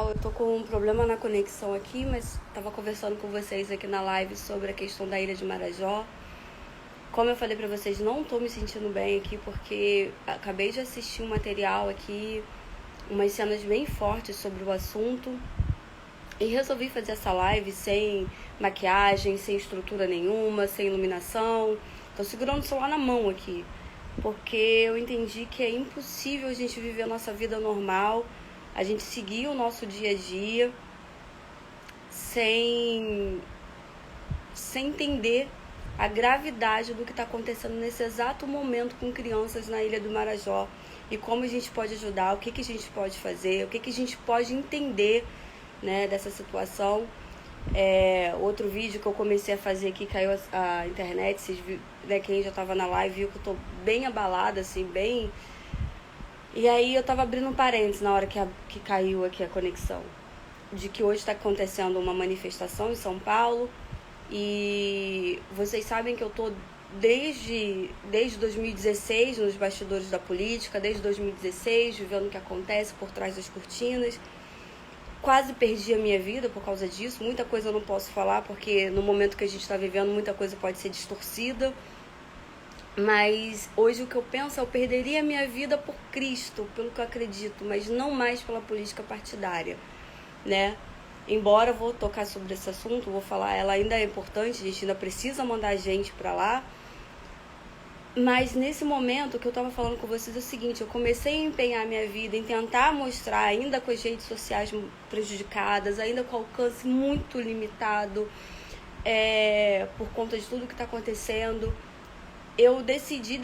Eu tô com um problema na conexão aqui, mas tava conversando com vocês aqui na live sobre a questão da Ilha de Marajó. Como eu falei pra vocês, não tô me sentindo bem aqui porque acabei de assistir um material aqui, umas cenas bem fortes sobre o assunto, e resolvi fazer essa live sem maquiagem, sem estrutura nenhuma, sem iluminação. Tô segurando o celular na mão aqui, porque eu entendi que é impossível a gente viver a nossa vida normal, a gente seguir o nosso dia a dia sem entender a gravidade do que está acontecendo nesse exato momento com crianças na Ilha do Marajó e como a gente pode ajudar, o que a gente pode fazer, o que a gente pode entender, né, dessa situação. Outro vídeo que eu comecei a fazer aqui, caiu a internet, vocês viram, né, quem já estava na live viu que eu tô bem abalada, assim, bem... E aí eu tava abrindo um parênteses na hora que caiu aqui a conexão, de que hoje está acontecendo uma manifestação em São Paulo, e vocês sabem que eu tô desde 2016 nos bastidores da política, desde 2016, vivendo o que acontece por trás das cortinas. Quase perdi a minha vida por causa disso, muita coisa eu não posso falar, porque no momento que a gente está vivendo, muita coisa pode ser distorcida. Mas hoje o que eu penso é eu perderia a minha vida por Cristo, pelo que eu acredito, mas não mais pela política partidária, né? Embora eu vou tocar sobre esse assunto, vou falar, ela ainda é importante, a gente ainda precisa mandar gente pra lá. Mas nesse momento que eu tava falando com vocês é o seguinte, eu comecei a empenhar minha vida em tentar mostrar, ainda com as redes sociais prejudicadas, ainda com alcance muito limitado, por conta de tudo que tá acontecendo. Eu decidi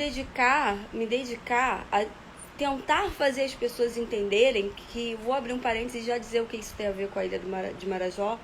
me dedicar a tentar fazer as pessoas entenderem que, vou abrir um parênteses e já dizer o que isso tem a ver com a Ilha de Marajó,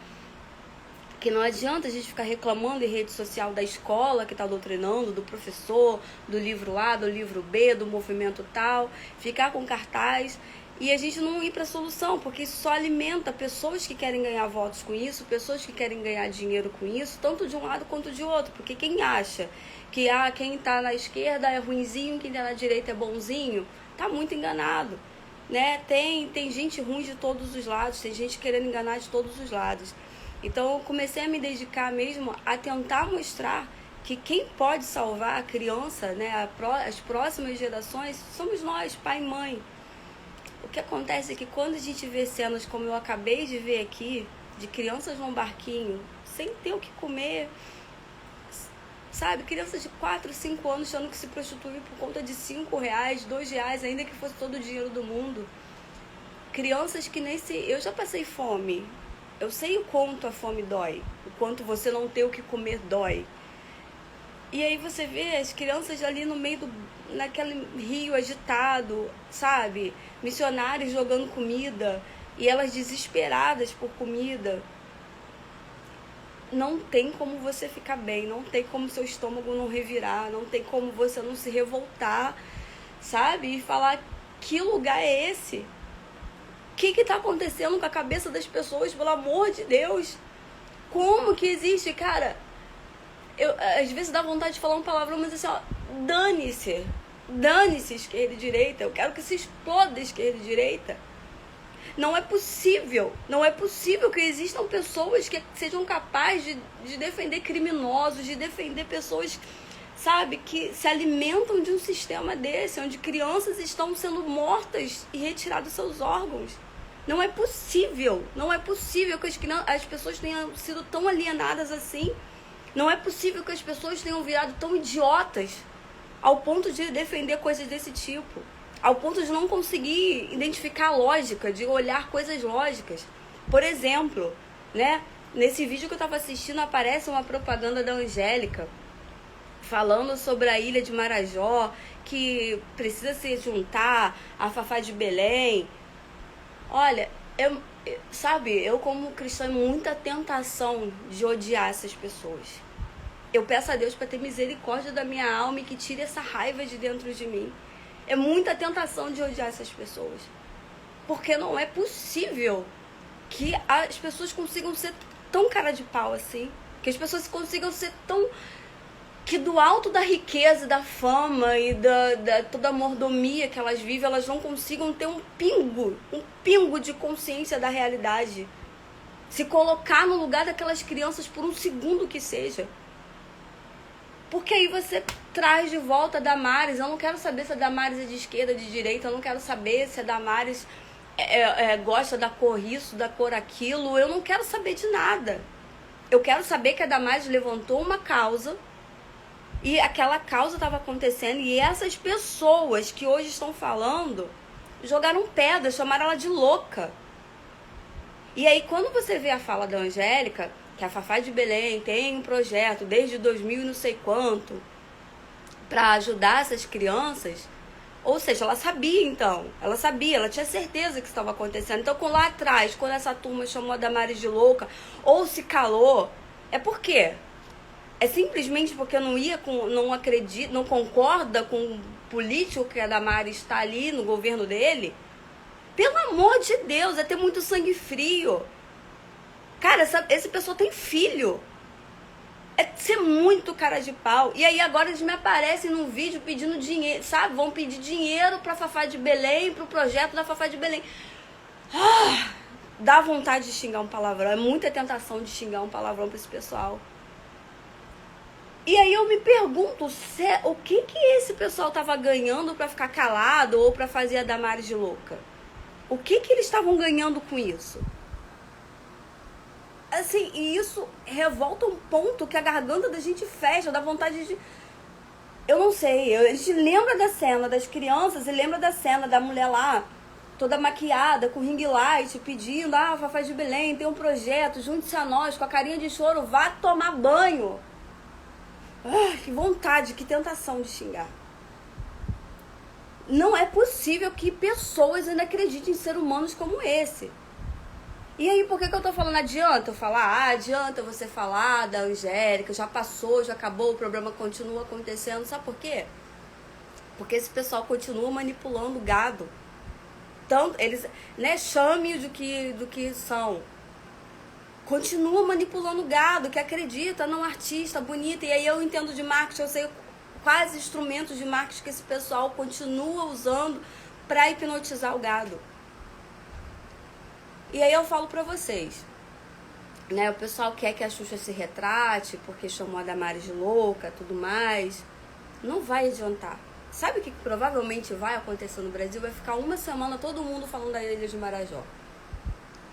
que não adianta a gente ficar reclamando em rede social da escola que está doutrinando, do professor, do livro A, do livro B, do movimento tal, ficar com cartaz e a gente não ir para a solução, porque isso só alimenta pessoas que querem ganhar votos com isso, pessoas que querem ganhar dinheiro com isso, tanto de um lado quanto de outro, porque quem acha que quem está na esquerda é ruinzinho, quem está na direita é bonzinho, tá muito enganado, né? Tem gente ruim de todos os lados, tem gente querendo enganar de todos os lados. Então eu comecei a me dedicar mesmo a tentar mostrar que quem pode salvar a criança, né, as próximas gerações, somos nós, pai e mãe. O que acontece é que quando a gente vê cenas como eu acabei de ver aqui, de crianças num barquinho, sem ter o que comer, sabe, crianças de 4, 5 anos tendo que se prostituir por conta de R$5, R$2, ainda que fosse todo o dinheiro do mundo. Crianças que eu já passei fome. Eu sei o quanto a fome dói, o quanto você não ter o que comer dói. E aí você vê as crianças ali no meio naquele rio agitado, sabe? Missionários jogando comida e elas desesperadas por comida. Não tem como você ficar bem, não tem como seu estômago não revirar, não tem como você não se revoltar, sabe? E falar, que lugar é esse? O que tá acontecendo com a cabeça das pessoas, pelo amor de Deus? Como que existe, cara? Às vezes dá vontade de falar uma palavrão, mas assim, ó, dane-se esquerda e direita, eu quero que se exploda esquerda e direita. Não é possível que existam pessoas que sejam capazes de defender criminosos, de defender pessoas, sabe, que se alimentam de um sistema desse, onde crianças estão sendo mortas e retirados seus órgãos. Não é possível que as pessoas tenham sido tão alienadas assim. Não é possível que as pessoas tenham virado tão idiotas ao ponto de defender coisas desse tipo. Ao ponto de não conseguir identificar a lógica, de olhar coisas lógicas. Por exemplo, né, nesse vídeo que eu estava assistindo aparece uma propaganda da Angélica falando sobre a Ilha de Marajó, que precisa se juntar a Fafá de Belém. Olha, eu como cristã tenho muita tentação de odiar essas pessoas. Eu peço a Deus para ter misericórdia da minha alma e que tire essa raiva de dentro de mim. É muita tentação de odiar essas pessoas. Porque não é possível que as pessoas consigam ser tão cara de pau assim. Que as pessoas consigam ser que do alto da riqueza, da fama e da toda a mordomia que elas vivem, elas não consigam ter um pingo de consciência da realidade. Se colocar no lugar daquelas crianças por um segundo que seja. Porque aí você traz de volta a Damares. Eu não quero saber se a Damares é de esquerda, de direita. Eu não quero saber se a Damares gosta da cor isso, da cor aquilo. Eu não quero saber de nada. Eu quero saber que a Damares levantou uma causa e aquela causa estava acontecendo, e essas pessoas que hoje estão falando jogaram pedra, chamaram ela de louca. E aí quando você vê a fala da Angélica, que a Fafá de Belém tem um projeto desde 2000 e não sei quanto para ajudar essas crianças, ou seja, ela sabia então, ela tinha certeza que estava acontecendo. Então lá atrás, quando essa turma chamou a Damares de louca ou se calou, é por quê? É simplesmente porque não acredita, não concorda com o político que a Damares está ali no governo dele? Pelo amor de Deus, é ter muito sangue frio. Cara, esse pessoal tem filho. É ser muito cara de pau. E aí agora eles me aparecem num vídeo pedindo dinheiro, sabe? Vão pedir dinheiro pra Fafá de Belém, pro projeto da Fafá de Belém. Dá vontade de xingar um palavrão. É muita tentação de xingar um palavrão pra esse pessoal. E aí eu me pergunto, o que esse pessoal tava ganhando pra ficar calado ou pra fazer a Damares de louca? O que eles estavam ganhando com isso? Assim, e isso revolta um ponto que a garganta da gente fecha, dá vontade de... Eu não sei, a gente lembra da cena das crianças e lembra da cena da mulher lá, toda maquiada, com ring light, pedindo, Fafá de Belém, tem um projeto, junte-se a nós, com a carinha de choro, vá tomar banho. Que vontade, que tentação de xingar. Não é possível que pessoas ainda acreditem em seres humanos como esse. E aí, por que eu tô falando? Adianta eu falar? Adianta você falar da Angélica, já passou, já acabou, o problema continua acontecendo. Sabe por quê? Porque esse pessoal continua manipulando o gado. Tanto, eles, chame-o do que são. Continua manipulando o gado, que acredita num artista bonita. E aí eu entendo de marketing, eu sei quais instrumentos de marketing que esse pessoal continua usando para hipnotizar o gado. E aí eu falo pra vocês, o pessoal quer que a Xuxa se retrate, porque chamou a Damares de louca, tudo mais. Não vai adiantar. Sabe o que provavelmente vai acontecer no Brasil? Vai ficar uma semana todo mundo falando da Ilha de Marajó.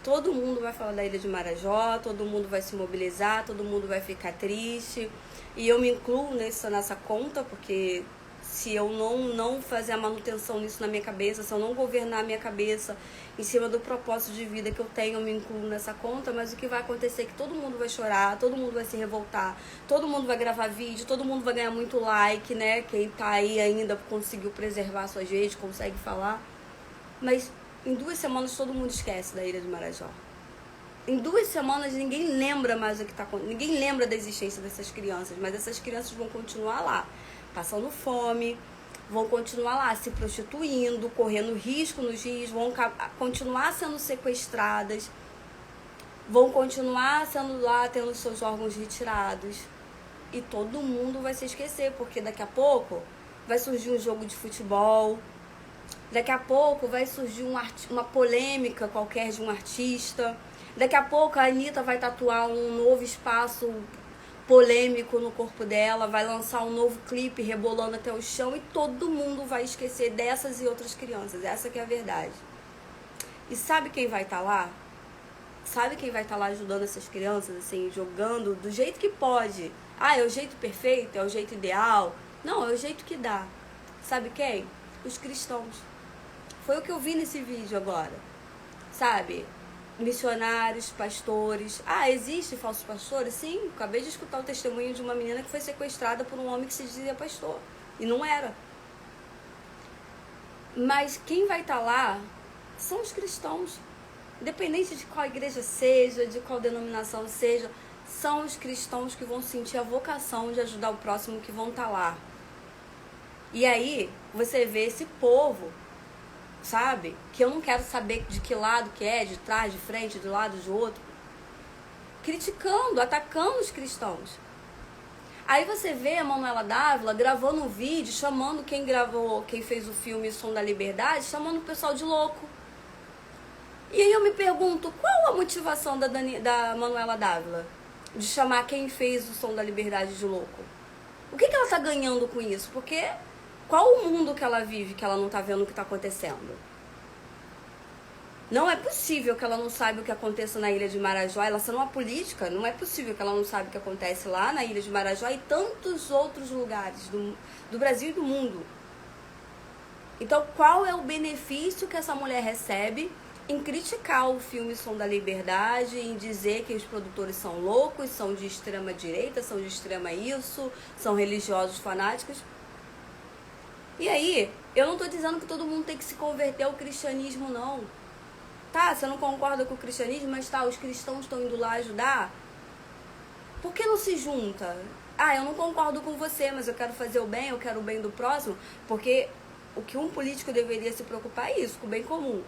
Todo mundo vai falar da Ilha de Marajó, todo mundo vai se mobilizar, todo mundo vai ficar triste. E eu me incluo nessa conta, porque se eu não fazer a manutenção nisso na minha cabeça, se eu não governar a minha cabeça em cima do propósito de vida que eu tenho, eu me incluo nessa conta. Mas o que vai acontecer é que todo mundo vai chorar, todo mundo vai se revoltar, todo mundo vai gravar vídeo, todo mundo vai ganhar muito like, Quem tá aí ainda conseguiu preservar a sua gente, consegue falar. Mas em 2 semanas todo mundo esquece da Ilha de Marajó. Em 2 semanas ninguém lembra mais o que tá acontecendo. Ninguém lembra da existência dessas crianças. Mas essas crianças vão continuar lá, passando fome, vão continuar lá se prostituindo, correndo risco nos rios, vão continuar sendo sequestradas, vão continuar sendo lá, tendo seus órgãos retirados. E todo mundo vai se esquecer, porque daqui a pouco vai surgir um jogo de futebol. Daqui a pouco vai surgir uma polêmica qualquer de um artista. Daqui a pouco a Anitta vai tatuar um novo espaço polêmico no corpo dela, vai lançar um novo clipe rebolando até o chão, e todo mundo vai esquecer dessas e outras crianças. Essa que é a verdade. E sabe quem vai estar lá? Sabe quem vai estar lá ajudando essas crianças, assim, jogando do jeito que pode? É o jeito perfeito? É o jeito ideal? Não, é o jeito que dá. Sabe quem? Os cristãos. Foi o que eu vi nesse vídeo agora, sabe? Missionários, pastores. Existe falsos pastores? Sim, acabei de escutar o testemunho de uma menina que foi sequestrada por um homem que se dizia pastor, e não era. Mas quem vai estar lá são os cristãos. Independente de qual igreja seja, de qual denominação seja, são os cristãos que vão sentir a vocação de ajudar o próximo, que vão estar lá. E aí, você vê esse povo, sabe? Que eu não quero saber de que lado que é, de trás, de frente, do lado, de outro. Criticando, atacando os cristãos. Aí você vê a Manuela Dávila gravando um vídeo, chamando quem fez o filme Som da Liberdade, chamando o pessoal de louco. E aí eu me pergunto, qual a motivação da Manuela Dávila de chamar quem fez o Som da Liberdade de louco? O que ela tá ganhando com isso? Porque qual o mundo que ela vive que ela não tá vendo o que tá acontecendo? Não é possível que ela não saiba o que acontece na Ilha de Marajó. Ela sendo uma política, não é possível que ela não saiba o que acontece lá na Ilha de Marajó e tantos outros lugares do Brasil e do mundo. Então, qual é o benefício que essa mulher recebe em criticar o filme Som da Liberdade, em dizer que os produtores são loucos, são de extrema direita, são de extrema isso, são religiosos fanáticos? E aí, eu não tô dizendo que todo mundo tem que se converter ao cristianismo, não. Tá, você não concorda com o cristianismo, mas tá, os cristãos estão indo lá ajudar? Por que não se junta? Ah, eu não concordo com você, mas eu quero fazer o bem, eu quero o bem do próximo, porque o que um político deveria se preocupar é isso, com o bem comum.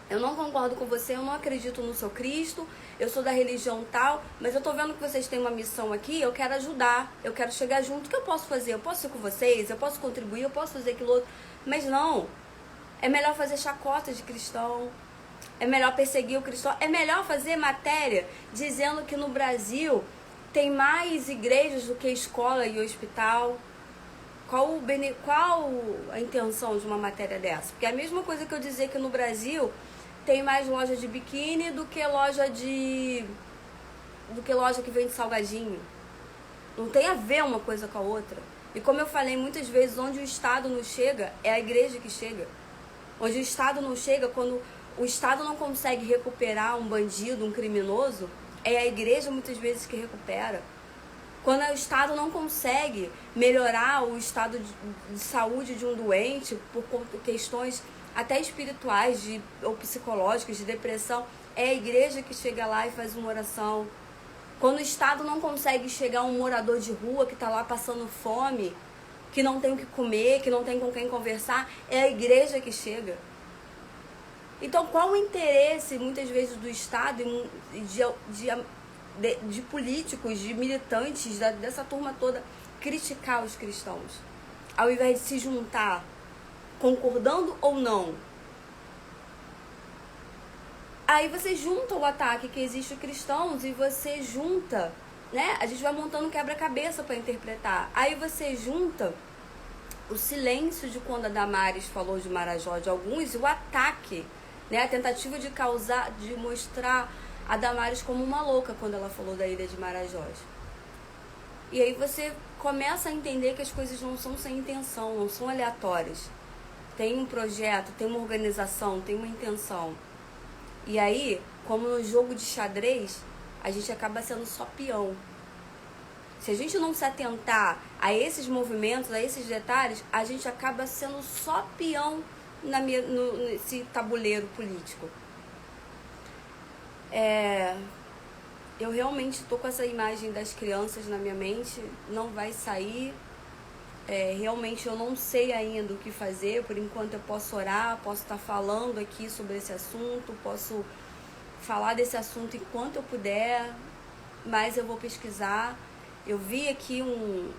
Eu não concordo com você, eu não acredito no seu Cristo, eu sou da religião tal, mas eu tô vendo que vocês têm uma missão aqui, eu quero ajudar, eu quero chegar junto, o que eu posso fazer? Eu posso ser com vocês, eu posso contribuir, eu posso fazer aquilo outro, mas não. É melhor fazer chacota de cristão, é melhor perseguir o cristão, é melhor fazer matéria dizendo que no Brasil tem mais igrejas do que escola e hospital. Qual a intenção de uma matéria dessa? Porque é a mesma coisa que eu dizer que no Brasil tem mais loja de biquíni do que loja que vende salgadinho. Não tem a ver uma coisa com a outra. E como eu falei muitas vezes, onde o Estado não chega, é a igreja que chega. Onde o Estado não chega, quando o Estado não consegue recuperar um bandido, um criminoso, é a igreja muitas vezes que recupera. Quando o Estado não consegue melhorar o estado de saúde de um doente por questões até espirituais ou psicológicas, de depressão, é a igreja que chega lá e faz uma oração. Quando o Estado não consegue chegar a um morador de rua que está lá passando fome, que não tem o que comer, que não tem com quem conversar, é a igreja que chega. Então, qual o interesse, muitas vezes, do Estado de políticos, de militantes, dessa turma toda, criticar os cristãos? Ao invés de se juntar, concordando ou não. Aí você junta o ataque que existe aos cristãos e você junta, né? A gente vai montando um quebra-cabeça para interpretar. Aí você junta o silêncio de quando a Damares falou de Marajó de alguns e o ataque, né? A tentativa de mostrar a Damares como uma louca quando ela falou da ilha de Marajó. E aí você começa a entender que as coisas não são sem intenção, não são aleatórias. Tem um projeto, tem uma organização, tem uma intenção. E aí, como no jogo de xadrez, a gente acaba sendo só peão. Se a gente não se atentar a esses movimentos, a esses detalhes, a gente acaba sendo só peão nesse tabuleiro político. Eu realmente estou com essa imagem das crianças na minha mente, não vai sair. Realmente eu não sei ainda o que fazer. Por enquanto eu posso orar, posso estar falando aqui sobre esse assunto, posso falar desse assunto enquanto eu puder, mas eu vou pesquisar. Eu vi aqui um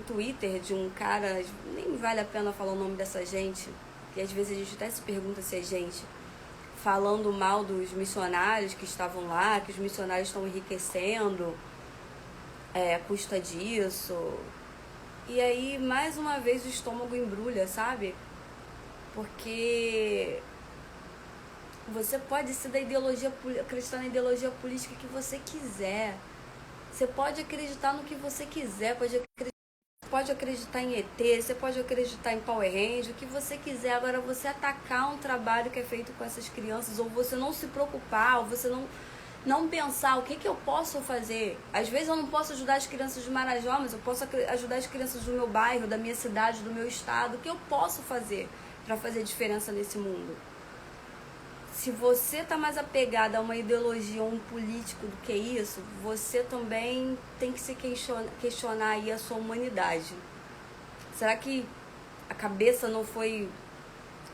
Twitter de um cara, nem vale a pena falar o nome dessa gente, e às vezes a gente até se pergunta se é gente, falando mal dos missionários que estavam lá, que os missionários estão enriquecendo à custa disso. E aí, mais uma vez, o estômago embrulha, sabe? Porque você pode ser da ideologia, acreditar na ideologia política que você quiser. Você pode acreditar no que você quiser, pode acreditar em ET, você pode acreditar em Power Ranger, o que você quiser. Agora, você atacar um trabalho que é feito com essas crianças, ou você não se preocupar, ou você não pensar o que eu posso fazer. Às vezes eu não posso ajudar as crianças de Marajó, mas eu posso ajudar as crianças do meu bairro, da minha cidade, do meu estado. O que eu posso fazer para fazer diferença nesse mundo? Se você está mais apegado a uma ideologia ou um político do que isso, você também tem que se questionar aí a sua humanidade. Será que a cabeça não foi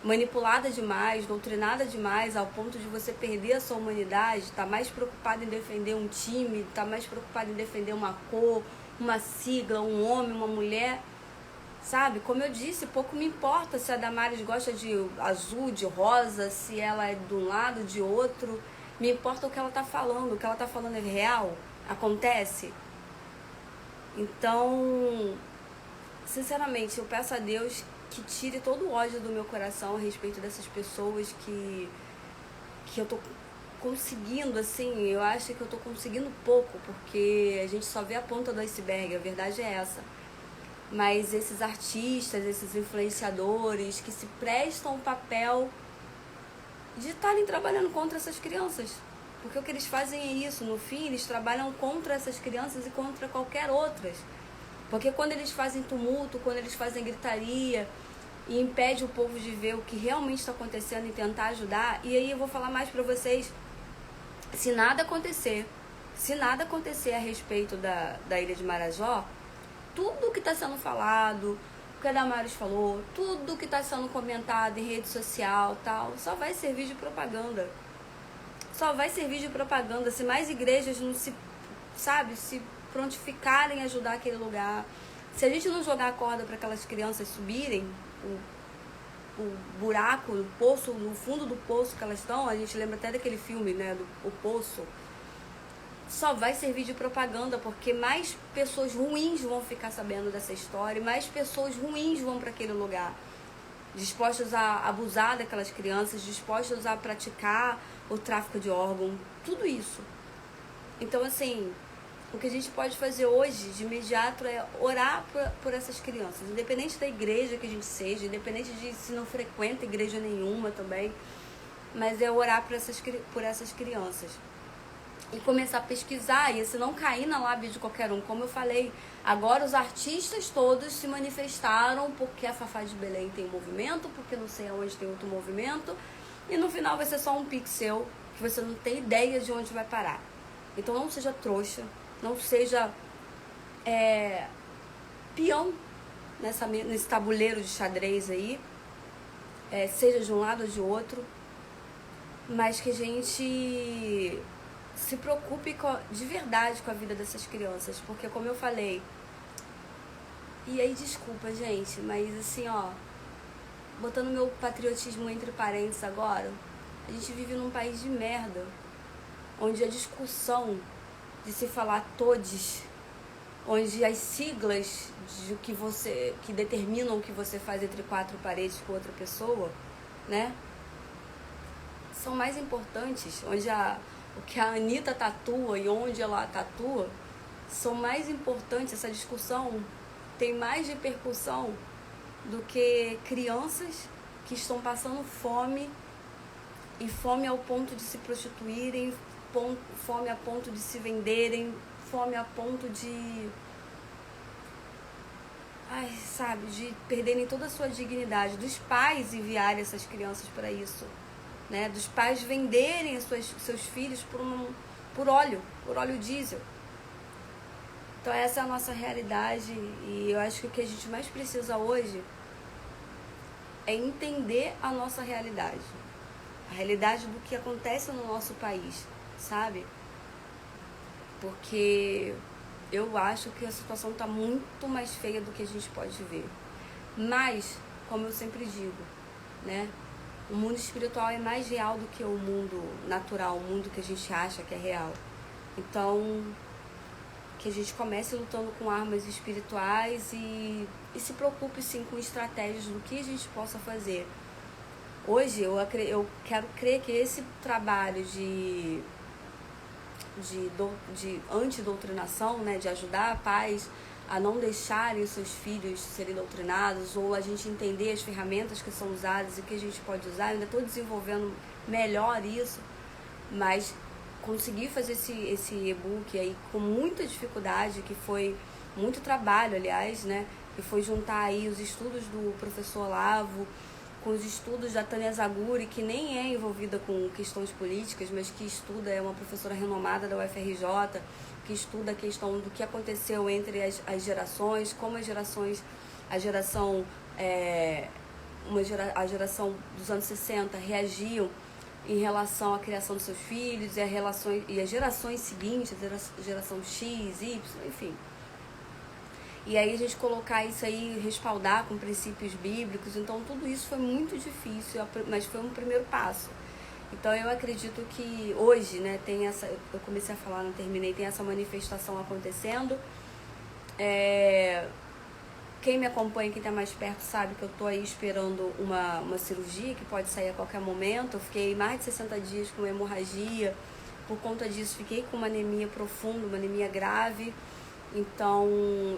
manipulada demais, doutrinada demais, ao ponto de você perder a sua humanidade, tá mais preocupado em defender um time, tá mais preocupado em defender uma cor, uma sigla, um homem, uma mulher, sabe? Como eu disse, pouco me importa se a Damares gosta de azul, de rosa, se ela é de um lado, de outro. Me importa o que ela tá falando. O que ela tá falando é real? Acontece? Então, sinceramente, eu peço a Deus que tire todo o ódio do meu coração a respeito dessas pessoas que eu tô conseguindo, assim, eu acho que eu tô conseguindo pouco, porque a gente só vê a ponta do iceberg, a verdade é essa. Mas esses artistas, esses influenciadores que se prestam o papel de estarem trabalhando contra essas crianças. Porque o que eles fazem é isso, no fim eles trabalham contra essas crianças e contra qualquer outras. Porque quando eles fazem tumulto, quando eles fazem gritaria e impede o povo de ver o que realmente está acontecendo e tentar ajudar, e aí eu vou falar mais pra vocês, se nada acontecer a respeito da Ilha de Marajó, tudo que está sendo falado, o que a Damares falou, tudo que está sendo comentado em rede social, tal, só vai servir de propaganda. Só vai servir de propaganda se mais igrejas não se prontificarem a ajudar aquele lugar. Se a gente não jogar a corda para aquelas crianças subirem o buraco, o poço, no fundo do poço que elas estão, a gente lembra até daquele filme, né, O Poço, só vai servir de propaganda, porque mais pessoas ruins vão ficar sabendo dessa história, e mais pessoas ruins vão para aquele lugar, dispostas a abusar daquelas crianças, dispostas a praticar o tráfico de órgãos, tudo isso. Então, assim, o que a gente pode fazer hoje, de imediato, é orar por essas crianças, independente da igreja que a gente seja, independente de se não frequenta igreja nenhuma também, mas é orar por essas crianças. E começar a pesquisar, e se não cair na lábia de qualquer um, como eu falei, agora os artistas todos se manifestaram porque a Fafá de Belém tem um movimento, porque não sei aonde tem outro movimento, e no final vai ser só um pixel, que você não tem ideia de onde vai parar. Então não seja trouxa, não seja peão nesse tabuleiro de xadrez aí, seja de um lado ou de outro, mas que a gente se preocupe de verdade com a vida dessas crianças, porque como eu falei, e aí desculpa gente, mas assim botando meu patriotismo entre parênteses agora, a gente vive num país de merda, onde a discussão de se falar todes, onde as siglas que determinam o que você faz entre quatro paredes com outra pessoa, né, são mais importantes, onde o que a Anitta tatua e onde ela tatua são mais importantes. Essa discussão tem mais repercussão do que crianças que estão passando fome, e fome ao ponto de se prostituírem, fome a ponto de se venderem, fome a ponto de de perderem toda a sua dignidade, dos pais enviarem essas crianças para isso, né? Dos pais venderem seus filhos por óleo diesel. Então essa é a nossa realidade, e eu acho que o que a gente mais precisa hoje é entender a nossa realidade, a realidade do que acontece no nosso país, sabe? Porque eu acho que a situação está muito mais feia do que a gente pode ver. Mas, como eu sempre digo, né? O mundo espiritual é mais real do que o mundo natural, o mundo que a gente acha que é real. Então, que a gente comece lutando com armas espirituais e se preocupe sim com estratégias do que a gente possa fazer. Hoje eu quero crer que esse trabalho de antidoutrinação, né, de ajudar pais a não deixarem os seus filhos serem doutrinados, ou a gente entender as ferramentas que são usadas e que a gente pode usar. Eu ainda estou desenvolvendo melhor isso, mas consegui fazer esse e-book aí com muita dificuldade, que foi muito trabalho, aliás, né, que foi juntar aí os estudos do professor Olavo com os estudos da Tânia Zaguri, que nem é envolvida com questões políticas, mas que estuda, é uma professora renomada da UFRJ, que estuda a questão do que aconteceu entre as gerações, como a geração dos anos 60 reagiam em relação à criação dos seus filhos, e as gerações seguintes, a geração X, Y, enfim. E aí a gente colocar isso aí, respaldar com princípios bíblicos. Então tudo isso foi muito difícil, mas foi um primeiro passo. Então eu acredito que hoje, né, tem essa, eu comecei a falar, não terminei, tem essa manifestação acontecendo. Quem me acompanha, quem está mais perto, sabe que eu estou aí esperando uma cirurgia que pode sair a qualquer momento. Eu fiquei mais de 60 dias com uma hemorragia. Por conta disso, fiquei com uma anemia profunda, uma anemia grave. Então,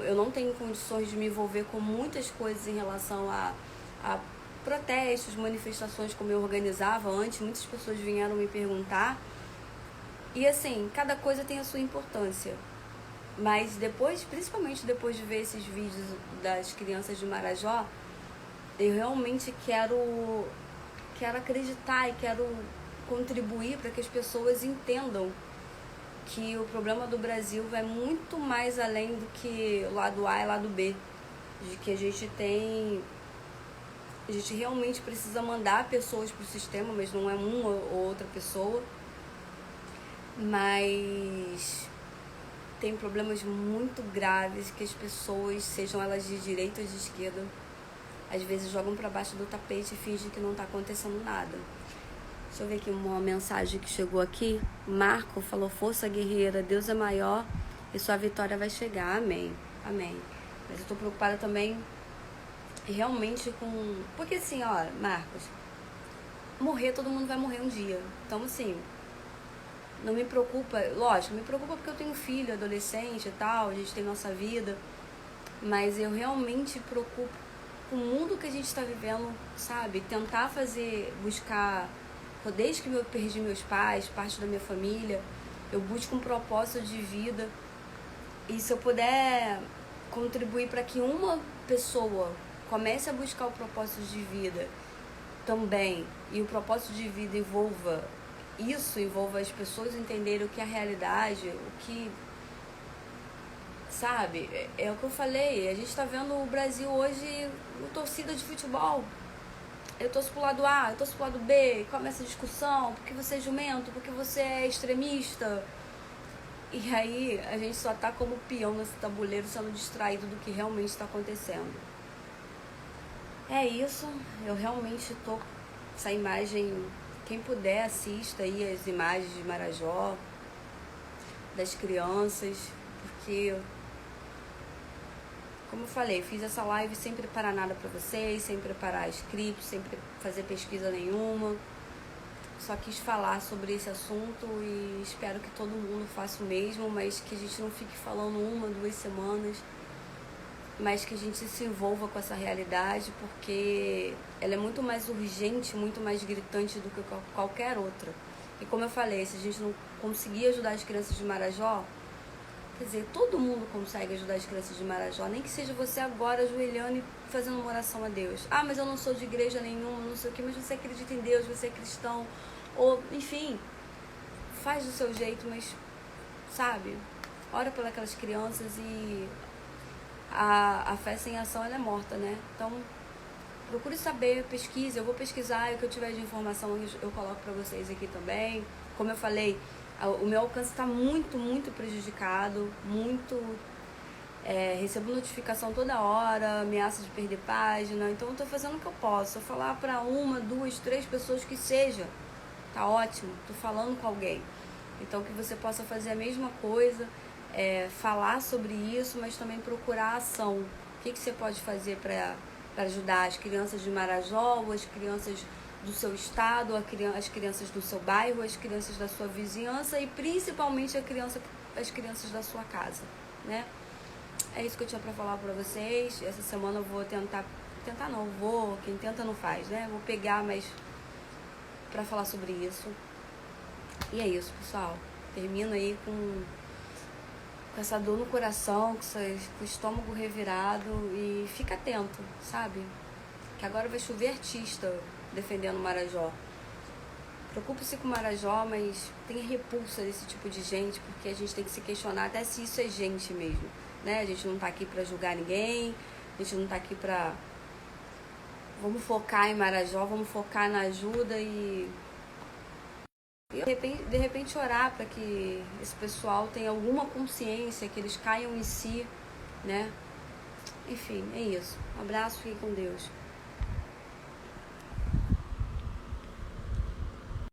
eu não tenho condições de me envolver com muitas coisas em relação a protestos, manifestações como eu organizava antes. Muitas pessoas vieram me perguntar. E assim, cada coisa tem a sua importância. Mas depois, principalmente depois de ver esses vídeos das crianças de Marajó, eu realmente quero acreditar e quero contribuir para que as pessoas entendam que o problema do Brasil vai muito mais além do que o lado A e o lado B. De que a gente realmente precisa mandar pessoas para o sistema, mas não é uma ou outra pessoa. Mas tem problemas muito graves que as pessoas, sejam elas de direita ou de esquerda, às vezes jogam para baixo do tapete e fingem que não está acontecendo nada. Deixa eu ver aqui uma mensagem que chegou aqui. Marco falou: força guerreira, Deus é maior e sua vitória vai chegar. Amém. Amém. Mas eu tô preocupada também realmente com... Porque assim, ó, Marcos, morrer, todo mundo vai morrer um dia. Então assim, não me preocupa, lógico, me preocupa porque eu tenho filho, adolescente e tal, a gente tem nossa vida, mas eu realmente me preocupo com o mundo que a gente está vivendo, sabe? Tentar buscar, desde que eu perdi meus pais, parte da minha família, eu busco um propósito de vida, e se eu puder contribuir para que uma pessoa comece a buscar o propósito de vida também, e o propósito de vida envolva as pessoas entenderem o que é a realidade, o que, sabe, é o que eu falei, a gente tá vendo o Brasil hoje, torcida de futebol, eu torço pro lado A, eu torço pro lado B, começa a discussão, porque você é jumento, porque você é extremista, e aí a gente só tá como peão nesse tabuleiro, sendo distraído do que realmente está acontecendo. É isso, eu realmente tô, essa imagem... Quem puder, assista aí as imagens de Marajó, das crianças, porque, como eu falei, fiz essa live sem preparar nada pra vocês, sem preparar script, sem fazer pesquisa nenhuma. Só quis falar sobre esse assunto e espero que todo mundo faça o mesmo, mas que a gente não fique falando 1, 2 semanas, mas que a gente se envolva com essa realidade, porque ela é muito mais urgente, muito mais gritante do que qualquer outra. E como eu falei, se a gente não conseguir ajudar as crianças de Marajó, quer dizer, todo mundo consegue ajudar as crianças de Marajó, nem que seja você agora ajoelhando e fazendo uma oração a Deus. Ah, mas eu não sou de igreja nenhuma, não sei o que, mas você acredita em Deus, você é cristão, ou enfim, faz do seu jeito, mas, sabe, ora pelas crianças. E a fé sem ação, ela é morta, né? Então, procure saber, pesquise, eu vou pesquisar, e o que eu tiver de informação eu coloco pra vocês aqui também. Como eu falei, o meu alcance está muito, muito prejudicado, recebo notificação toda hora, ameaça de perder página, então eu tô fazendo o que eu posso. Se eu falar pra 1, 2, 3 pessoas que seja, tá ótimo, tô falando com alguém. Então que você possa fazer a mesma coisa, falar sobre isso, mas também procurar ação. O que você pode fazer para ajudar as crianças de Marajó, as crianças do seu estado, as crianças do seu bairro, as crianças da sua vizinhança e principalmente as crianças da sua casa, né? É isso que eu tinha para falar para vocês. Essa semana eu vou quem tenta não faz, né? Vou pegar mais para falar sobre isso. E é isso, pessoal. Termino aí com essa dor no coração, com o estômago revirado, e fica atento, sabe? Que agora vai chover artista defendendo o Marajó. Preocupe-se com o Marajó, mas tenha repulsa desse tipo de gente, porque a gente tem que se questionar até se isso é gente mesmo, né? A gente não tá aqui pra julgar ninguém, a gente não tá aqui pra... Vamos focar em Marajó, vamos focar na ajuda e de repente orar para que esse pessoal tenha alguma consciência, que eles caiam em si, né? enfim, é isso. Um abraço, fiquem com Deus.